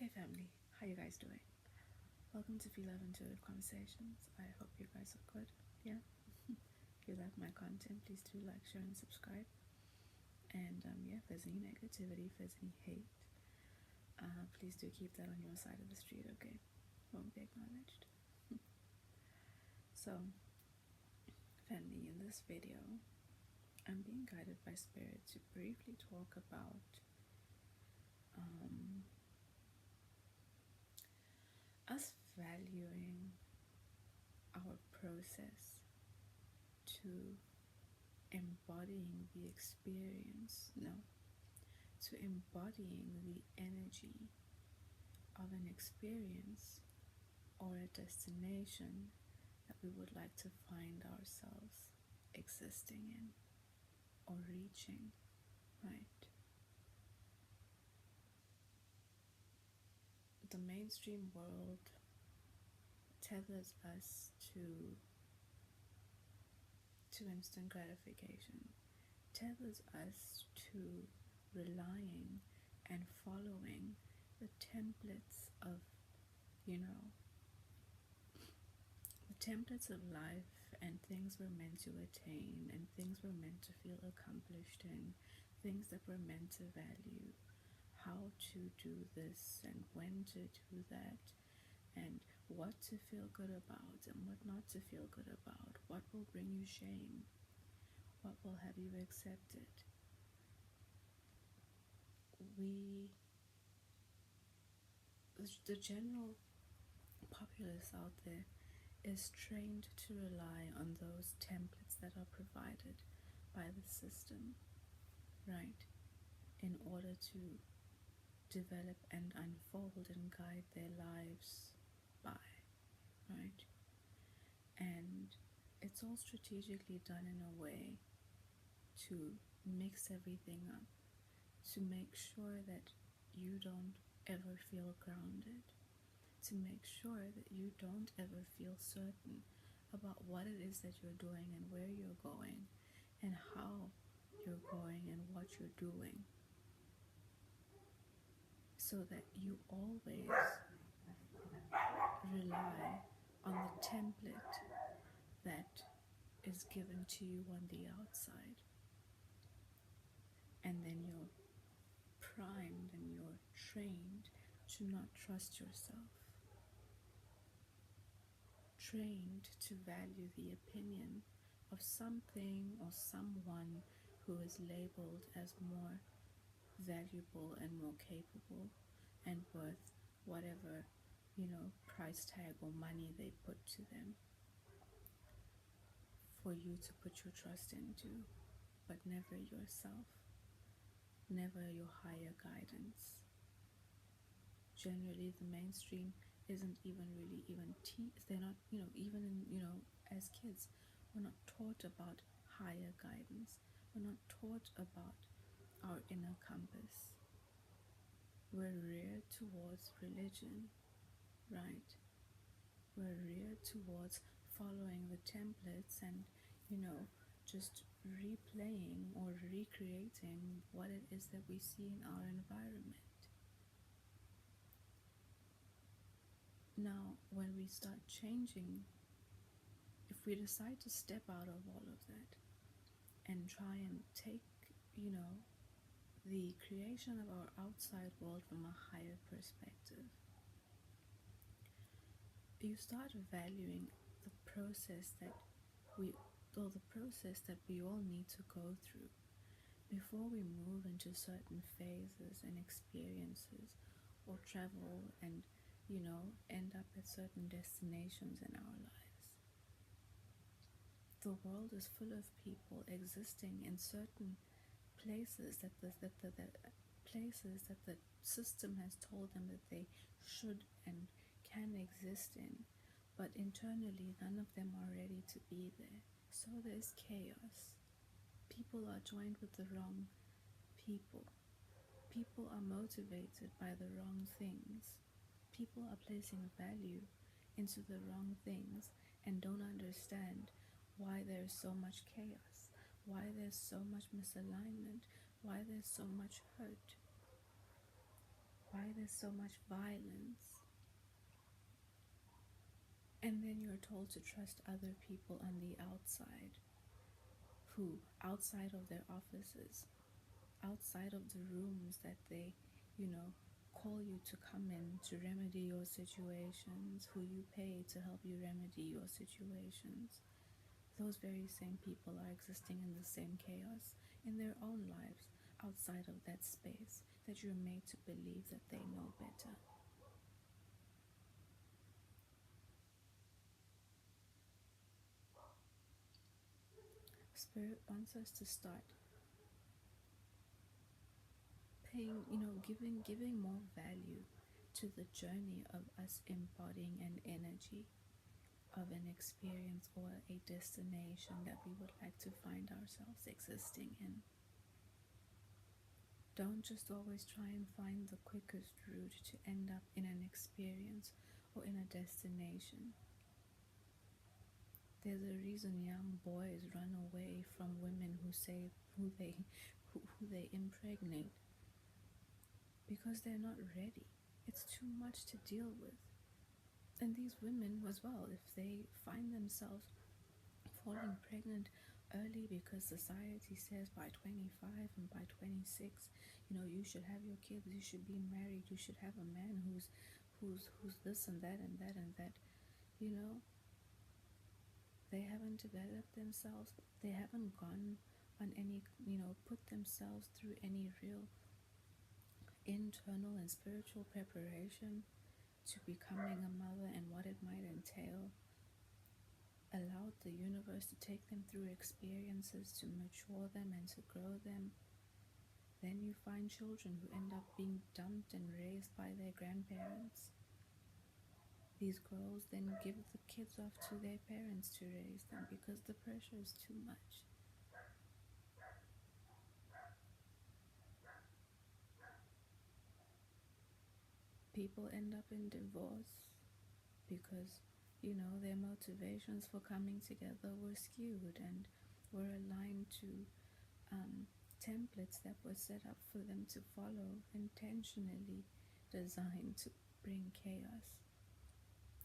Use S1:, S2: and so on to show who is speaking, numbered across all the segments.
S1: Hey family, how you guys doing? Welcome to Phie.Love Intuitive Conversations. I hope you guys are good. Yeah. If you like my content, please do like, share, and subscribe. And yeah, if there's any negativity, if there's any hate, please do keep that on your side of the street, okay? Won't be acknowledged. So, family, in this video, I'm being guided by Spirit to briefly talk about us valuing our process to embodying the experience, no, to embodying the energy of an experience or a destination that we would like to find ourselves existing in or reaching, right? The mainstream world tethers us to instant gratification, tethers us to relying and following the templates of, the templates of life and things we're meant to attain and things we're meant to feel accomplished in, things that we're meant to value, how to do this and when to do that, and what to feel good about and what not to feel good about, what will bring you shame, what will have you accepted. The general populace out there is trained to rely on those templates that are provided by the system, right, in order to develop and unfold and guide their lives by, right? And it's all strategically done in a way to mix everything up, to make sure that you don't ever feel grounded, to make sure that you don't ever feel certain about what it is that you're doing and where you're going and how you're going and what you're doing, so that you always rely on the template that is given to you on the outside, and then you're primed and you're trained to not trust yourself, trained to value the opinion of something or someone who is labeled as more valuable and more capable and worth whatever, price tag or money they put to them for you to put your trust into, but never yourself, never your higher guidance. Generally, the mainstream isn't even really they're not, even in, as kids, we're not taught about higher guidance. We're not taught about our inner compass. We're reared towards religion, right? We're reared towards following the templates and, just replaying or recreating what it is that we see in our environment. Now, when we start changing, if we decide to step out of all of that and try and take, the creation of our outside world from a higher perspective, you start valuing the process that we all need to go through before we move into certain phases and experiences or travel and, end up at certain destinations in our lives. The world is full of people existing in certain places that the system has told them that they should and can exist in, but internally none of them are ready to be there. So there's chaos. People are joined with the wrong people. People are motivated by the wrong things. People are placing value into the wrong things and don't understand why there's so much chaos, why there's so much misalignment, why there's so much hurt, why there's so much violence. And then you're told to trust other people on the outside, who, outside of their offices, outside of the rooms that they, call you to come in to remedy your situations, who you pay to help you remedy your situations. Those very same people are existing in the same chaos in their own lives outside of that space that you're made to believe that they know better. Spirit wants us to start paying, giving more value to the journey of us embodying an energy of an experience or a destination that we would like to find ourselves existing in. Don't just always try and find the quickest route to end up in an experience or in a destination. There's a reason young boys run away from women who they impregnate, because they're not ready. It's too much to deal with. And these women as well, if they find themselves falling pregnant early because society says by 25 and by 26, you should have your kids, you should be married, you should have a man who's this and that and that and that, they haven't developed themselves, they haven't gone on any, put themselves through any real internal and spiritual preparation to becoming a mother and what it might entail, allowed the universe to take them through experiences to mature them and to grow them. Then you find children who end up being dumped and raised by their grandparents. These girls then give the kids off to their parents to raise them because the pressure is too much. People end up in divorce because, their motivations for coming together were skewed and were aligned to templates that were set up for them to follow, intentionally designed to bring chaos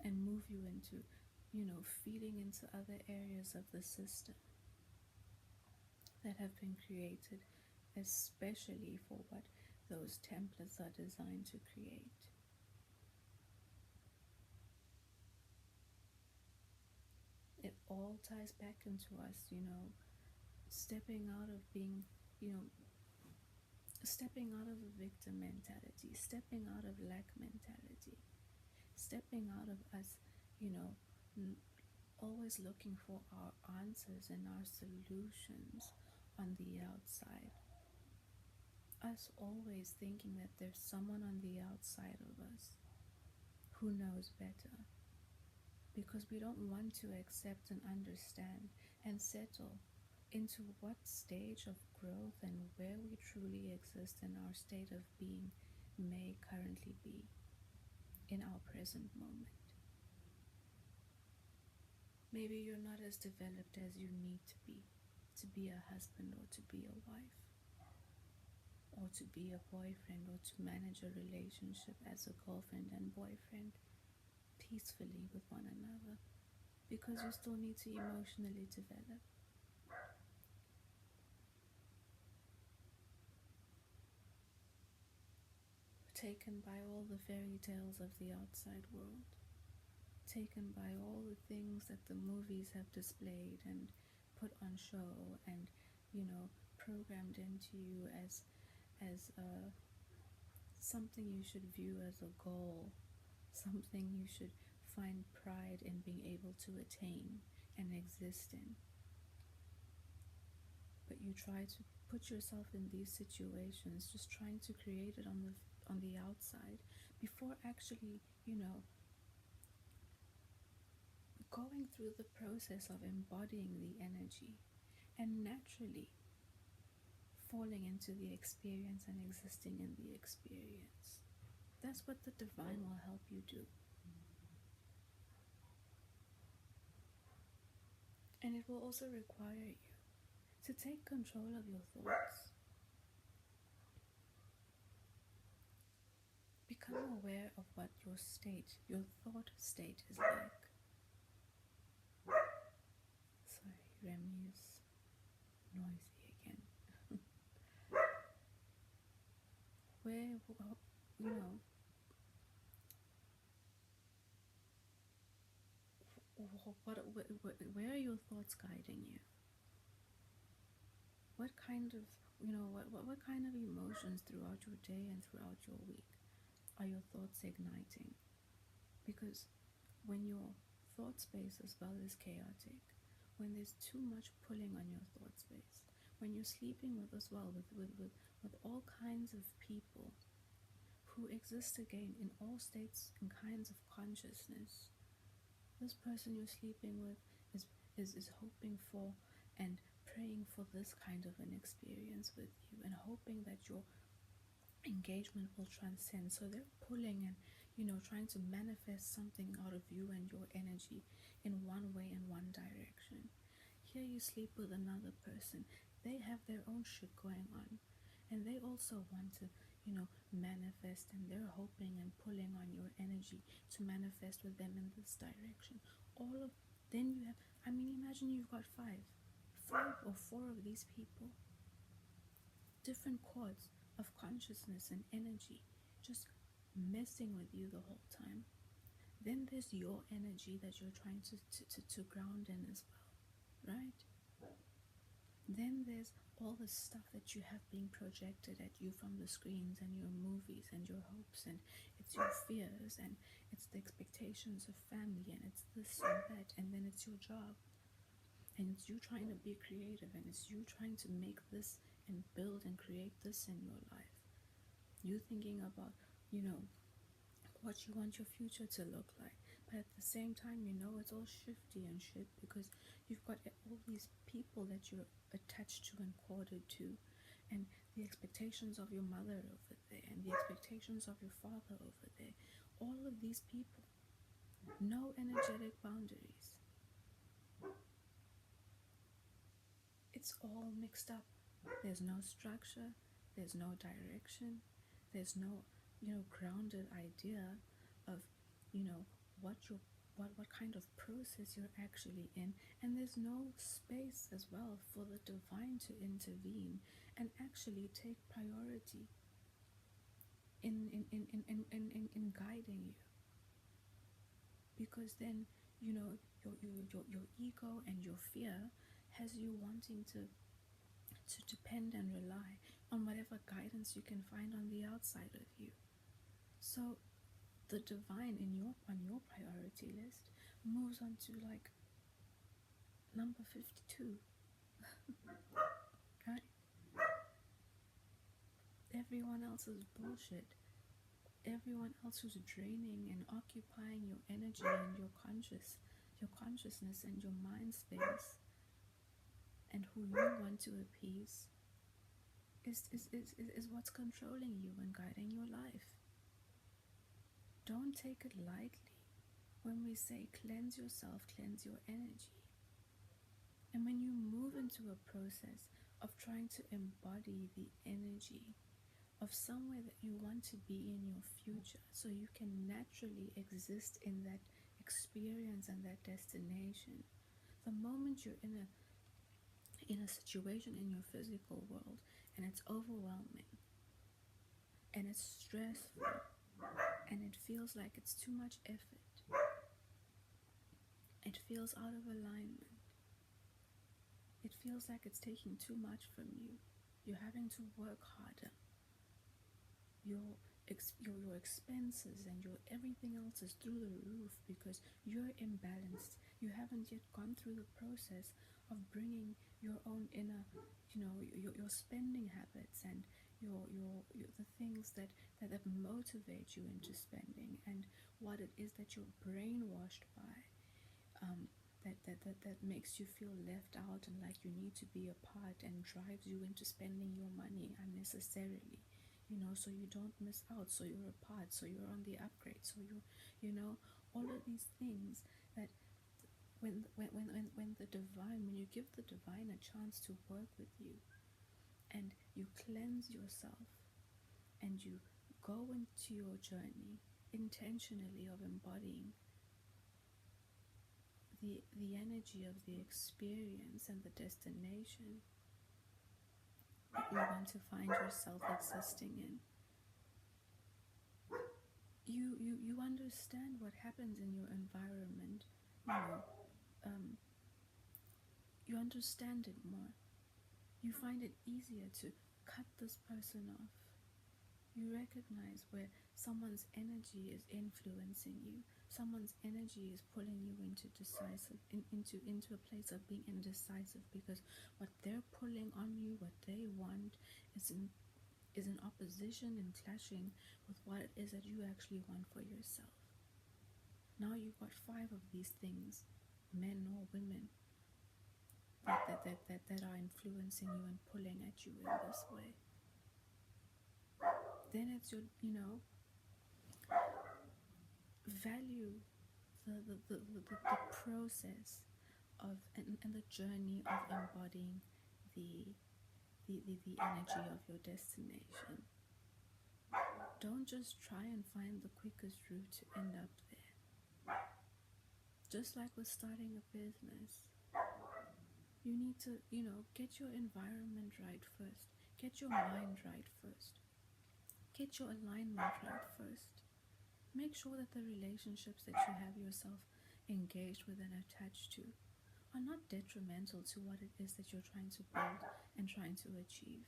S1: and move you into, feeding into other areas of the system that have been created especially for what those templates are designed to create. It all ties back into us, stepping out of being, stepping out of a victim mentality, stepping out of lack mentality, stepping out of us, always looking for our answers and our solutions on the outside. Us always thinking that there's someone on the outside of us who knows better, because we don't want to accept and understand and settle into what stage of growth and where we truly exist in our state of being may currently be in our present moment. Maybe you're not as developed as you need to be a husband or to be a wife, or to be a boyfriend, or to manage a relationship as a girlfriend and boyfriend peacefully with one another, because you still need to emotionally develop. Taken by all the fairy tales of the outside world, taken by all the things that the movies have displayed and put on show and, programmed into you as something you should view as a goal, something you should find pride in being able to attain and exist in. But you try to put yourself in these situations, just trying to create it on the outside before actually, going through the process of embodying the energy and naturally falling into the experience and existing in the experience. That's what the divine will help you do. And it will also require you to take control of your thoughts. Become become aware of what your state, your thought state is like. Sorry, Remy is noisy again. Where, you know, where are your thoughts guiding you? What kind of, what kind of emotions throughout your day and throughout your week are your thoughts igniting? Because when your thought space as well is chaotic, when there's too much pulling on your thought space, when you're sleeping with as well with all kinds of people who exist again in all states and kinds of consciousness, this person you're sleeping with is hoping for and praying for this kind of an experience with you and hoping that your engagement will transcend. So they're pulling and trying to manifest something out of you and your energy in one way and one direction. Here you sleep with another person, they have their own shit going on and they also want to manifest, and they're hoping and pulling on your energy to manifest with them in this direction. Then you have, imagine you've got five or four of these people, different chords of consciousness and energy just messing with you the whole time. Then there's your energy that you're trying to ground in as well, right? Then there's all the stuff that you have being projected at you from the screens and your movies and your hopes, and it's your fears and it's the expectations of family and it's this and that, and then it's your job and it's you trying to be creative and it's you trying to make this and build and create this in your life. You thinking about what you want your future to look like, but at the same time it's all shifty and shit because you've got all these people that you're attached to and corded to, and the expectations of your mother over there and the expectations of your father over there. All of these people, no energetic boundaries. It's all mixed up. There's no structure, there's no direction, there's no grounded idea of what kind of process you're actually in, and there's no space as well for the divine to intervene and actually take priority in guiding you, because then your ego and your fear has you wanting to depend and rely on whatever guidance you can find on the outside of you. So the divine on your priority list moves on to like number 52. Right? Everyone else is bullshit. Everyone else who's draining and occupying your energy and your consciousness and your mind space, and who you want to appease, is what's controlling you and guiding your life. Don't take it lightly when we say cleanse yourself, cleanse your energy. And when you move into a process of trying to embody the energy of somewhere that you want to be in your future, so you can naturally exist in that experience and that destination, the moment you're in a situation in your physical world and it's overwhelming and it's stressful and it feels like it's too much effort, it feels out of alignment, it feels like it's taking too much from you, you're having to work harder, your expenses and your everything else is through the roof because you're imbalanced. You haven't yet gone through the process of bringing your own inner, your spending habits and your the things that motivate you into spending, and what it is that you're brainwashed by, that makes you feel left out and like you need to be a part and drives you into spending your money unnecessarily. So you don't miss out, so you're a part, so you're on the upgrade, so all of these things that when the divine, when you give the divine a chance to work with you and you cleanse yourself and you go into your journey intentionally of embodying the energy of the experience and the destination that you're going to find yourself existing in. You understand what happens in your environment, you understand it more. You find it easier to cut this person off. You recognize where someone's energy is influencing you. Someone's energy is pulling you into into a place of being indecisive, because what they're pulling on you, what they want, is in opposition and clashing with what it is that you actually want for yourself. Now you've got 5 of these things, men or women, that are influencing you and pulling at you in this way. Then it's your, value the process of and the journey of embodying the energy of your destination. Don't just try and find the quickest route to end up there. Just like with starting a business, you need to, get your environment right first. Get your mind right first. Get your alignment right first. Make sure that the relationships that you have yourself engaged with and attached to are not detrimental to what it is that you're trying to build and trying to achieve.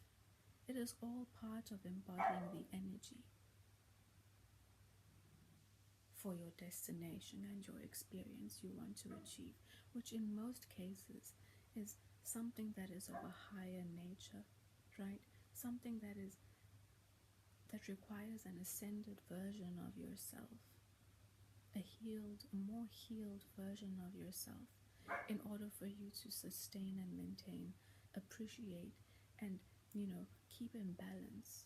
S1: It is all part of embodying the energy for your destination and your experience you want to achieve, which in most cases is something that is of a higher nature, right? Something that requires an ascended version of yourself, a more healed version of yourself, in order for you to sustain and maintain, appreciate, and keep in balance,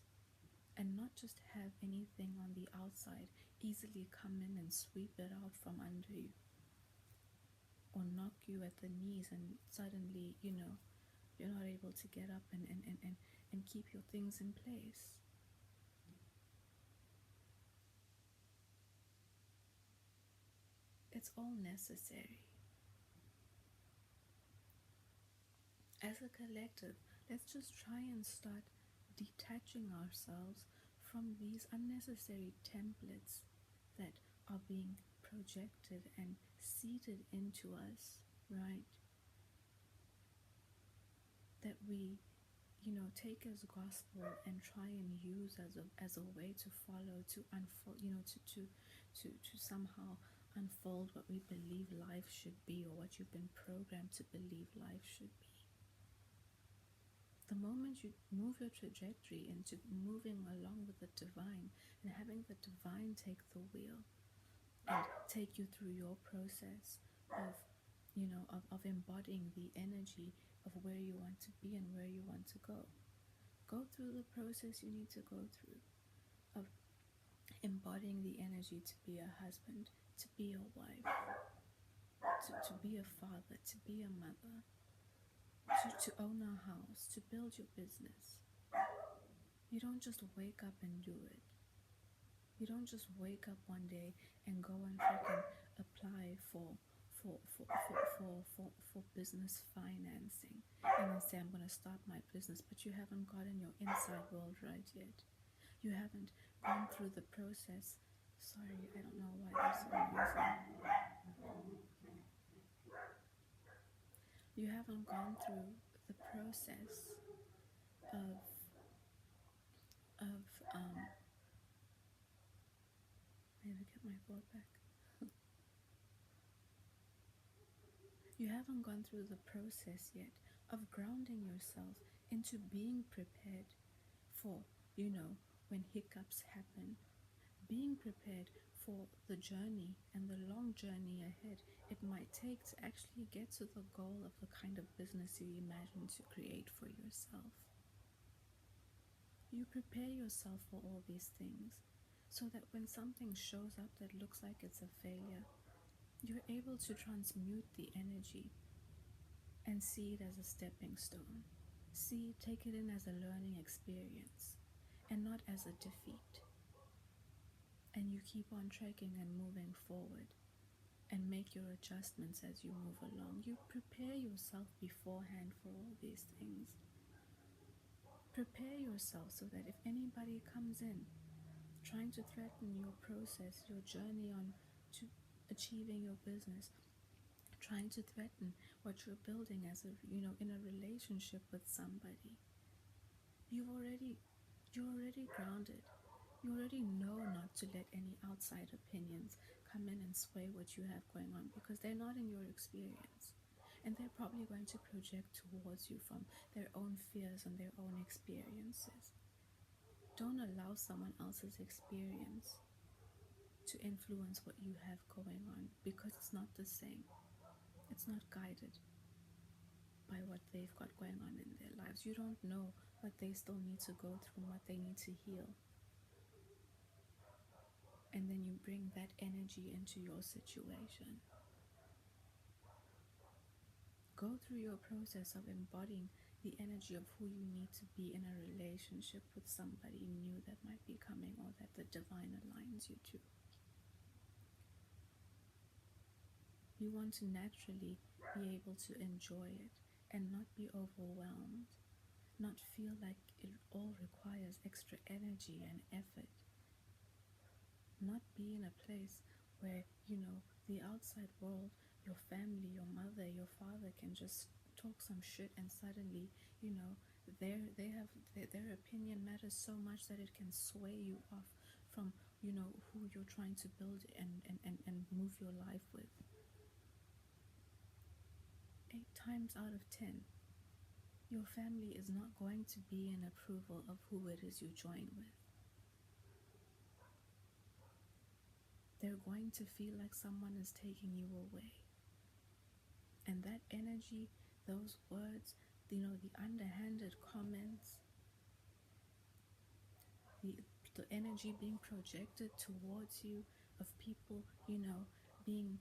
S1: and not just have anything on the outside easily come in and sweep it out from under you, or knock you at the knees, and suddenly you're not able to get up and keep your things in place. It's all necessary. As a collective, let's just try and start detaching ourselves from these unnecessary templates that are being projected and seeded into us, right? That we take as gospel and try and use as a way to follow, to unfold, to somehow unfold what we believe life should be, or what you've been programmed to believe life should be. The moment you move your trajectory into moving along with the divine and having the divine take the wheel and take you through your process of embodying the energy of where you want to be and where you want to go. Go through the process you need to go through of embodying the energy to be a husband, to be a wife, to be a father, to be a mother, to own a house, to build your business. You don't just wake up and do it. You don't just wake up one day and go and freaking apply for business financing and then say, I'm going to start my business, but you haven't gotten your inside world right yet. You haven't gone through the process. Sorry, I don't know why there's so noisy. You haven't gone through the process of I need to get my thought back. You haven't gone through the process yet of grounding yourself into being prepared for, when hiccups happen, being prepared for the journey and the long journey ahead it might take to actually get to the goal of the kind of business you imagine to create for yourself. You prepare yourself for all these things so that when something shows up that looks like it's a failure, you're able to transmute the energy and see it as a stepping stone. Take it in as a learning experience and not as a defeat. you keep on trekking and moving forward and make your adjustments as you move along. You prepare yourself beforehand for all these things. Prepare yourself so that if anybody comes in trying to threaten your process, your journey on to achieving your business, trying to threaten what you're building as in a relationship with somebody, you're already grounded. You already know not to let any outside opinions come in and sway what you have going on, because they're not in your experience. And they're probably going to project towards you from their own fears and their own experiences. Don't allow someone else's experience to influence what you have going on, because it's not the same. It's not guided by what they've got going on in their lives. You don't know what they still need to go through and what they need to heal. And then you bring that energy into your situation. Go through your process of embodying the energy of who you need to be in a relationship with somebody new that might be coming, or that the divine aligns you to. You want to naturally be able to enjoy it and not be overwhelmed, not feel like it all requires extra energy and effort. Not be in a place where, the outside world, your family, your mother, your father can just talk some shit, and suddenly, their opinion matters so much that it can sway you off from, who you're trying to build and move your life with. 8 times out of 10, your family is not going to be in approval of who it is you join with. They're going to feel like someone is taking you away. And that energy, those words, the underhanded comments, the energy being projected towards you of people, being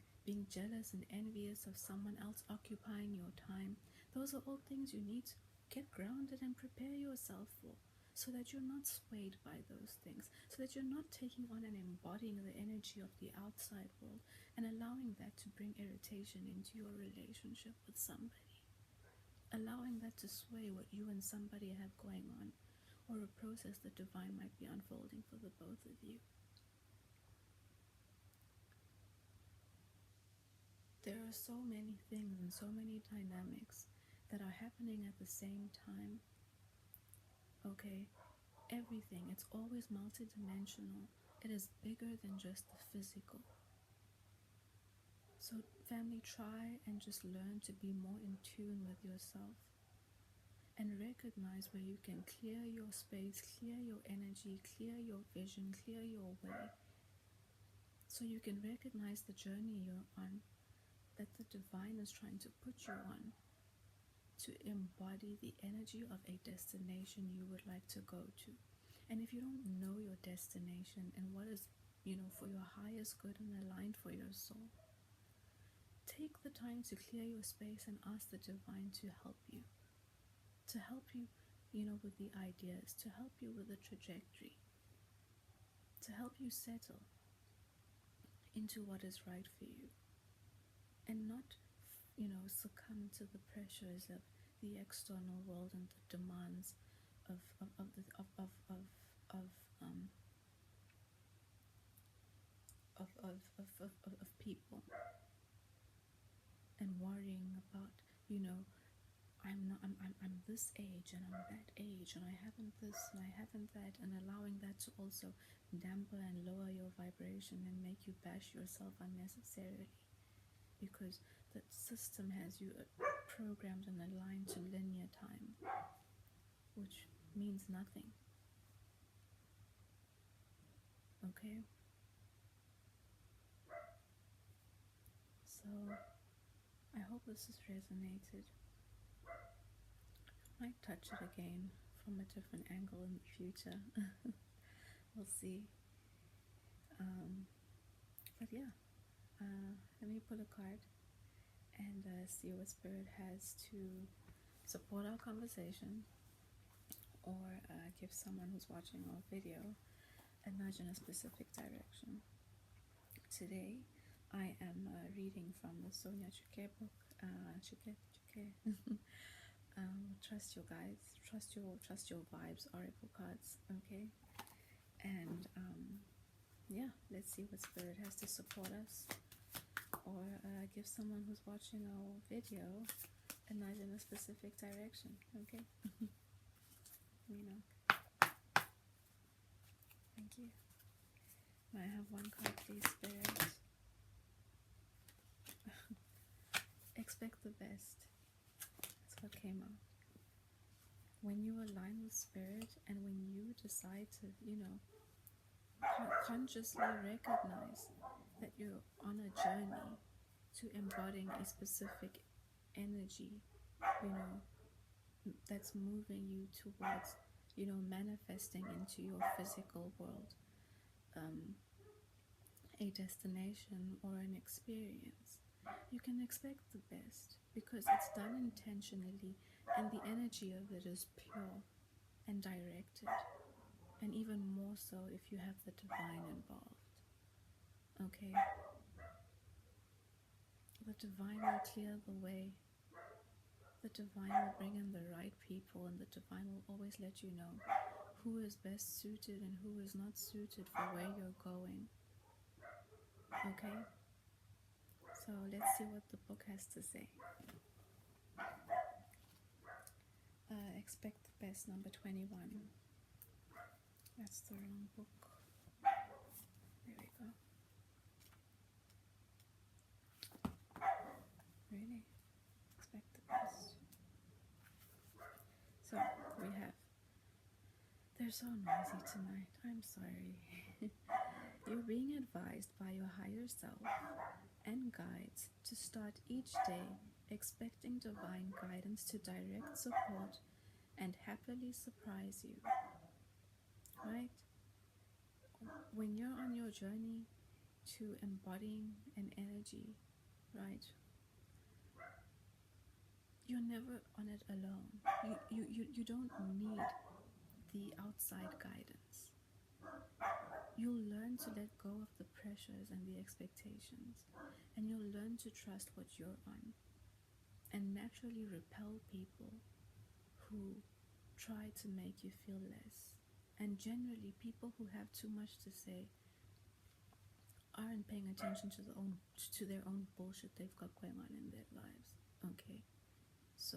S1: jealous and envious of someone else occupying your time, those are all things you need to get grounded and prepare yourself for, so that you're not swayed by those things, so that you're not taking on and embodying the energy of the outside world and allowing that to bring irritation into your relationship with somebody, allowing that to sway what you and somebody have going on, or a process that divine might be unfolding for the both of you. There are so many things and so many dynamics that are happening at the same time. Okay, everything, it's always multidimensional. It is bigger than just the physical. So family, try and just learn to be more in tune with yourself and recognize where you can clear your space, clear your energy, clear your vision, clear your way, so you can recognize the journey you're on, that the divine is trying to put you on, to embody the energy of a destination you would like to go to. And if you don't know your destination and what is, for your highest good and aligned for your soul, take the time to clear your space and ask the divine to help you, with the ideas, to help you with the trajectory, to help you settle into what is right for you, and not succumb to the pressures of the external world and the demands of people, and worrying about, I'm this age and I'm that age and I haven't this and I haven't that, and allowing that to also dampen and lower your vibration and make you bash yourself unnecessarily, because the system has you programmed and aligned to linear time, which means nothing. Okay? So I hope this has resonated. I might touch it again from a different angle in the future. We'll see. But yeah, let me pull a card and see what Spirit has to support our conversation, or give someone who's watching our video and nudge in a specific direction. Today, I am reading from the Sonia Chuke book, Chuke. Trust your guides, trust your vibes, oracle cards, okay? And yeah, let's see what spirit has to support us, or give someone who's watching our video a nudge in a specific direction, okay? You know. Thank you. May I have one card, please, spirit? Expect the best. That's what came out. When you align with spirit, and when you decide to, consciously recognize that you're on a journey to embodying a specific energy, that's moving you towards, manifesting into your physical world, a destination or an experience, you can expect the best, because it's done intentionally, and the energy of it is pure and directed, and even more so if you have the divine involved. Okay? The divine will clear the way. The divine will bring in the right people, and the divine will always let you know who is best suited and who is not suited for where you're going. Okay? So let's see what the book has to say. Expect the best, number 21. That's the wrong book. There we go. Really? Expect the best. So we have, they're so noisy tonight, I'm sorry. You're being advised by your higher self and guides to start each day expecting divine guidance to direct, support, and happily surprise you. Right? When you're on your journey to embodying an energy, right, you're never on it alone. You don't need the outside guidance. You'll learn to let go of the pressures and the expectations, and you'll learn to trust what you're on, and naturally repel people who try to make you feel less. And generally, people who have too much to say aren't paying attention to their own bullshit they've got going on in their lives. Okay? So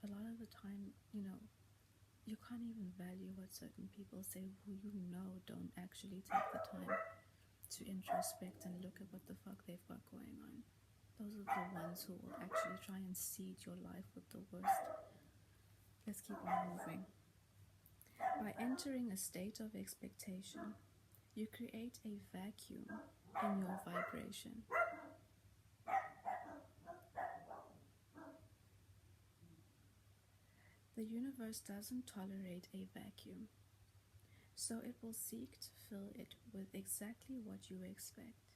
S1: a lot of the time, you can't even value what certain people say who don't actually take the time to introspect and look at what the fuck they've got going on. Those are the ones who will actually try and seed your life with the worst. Let's keep on moving. By entering a state of expectation, you create a vacuum in your vibration. The universe doesn't tolerate a vacuum, so it will seek to fill it with exactly what you expect.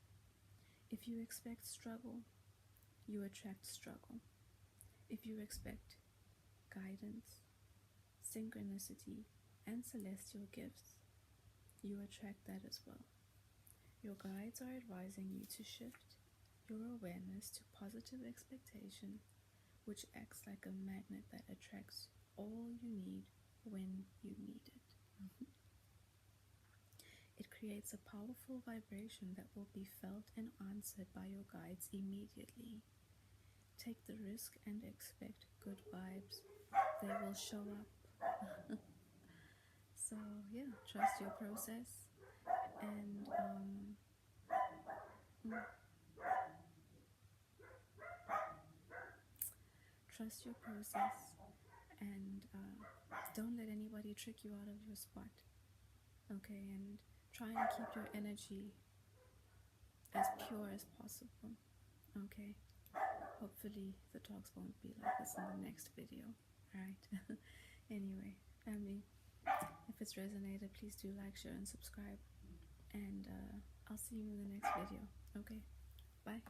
S1: If you expect struggle, you attract struggle. If you expect guidance, synchronicity, and celestial gifts, you attract that as well. Your guides are advising you to shift your awareness to positive expectation, which acts like a magnet that attracts all you need when you need it. It creates a powerful vibration that will be felt and answered by your guides immediately. Take the risk and expect good vibes. They will show up. So yeah, trust your process, and trust your process, and don't let anybody trick you out of your spot. Okay, and try and keep your energy as pure as possible. Okay, hopefully the talks won't be like this in the next video. Alright. Anyway, family, if it's resonated, please do like, share, and subscribe, and I'll see you in the next video. Okay, bye.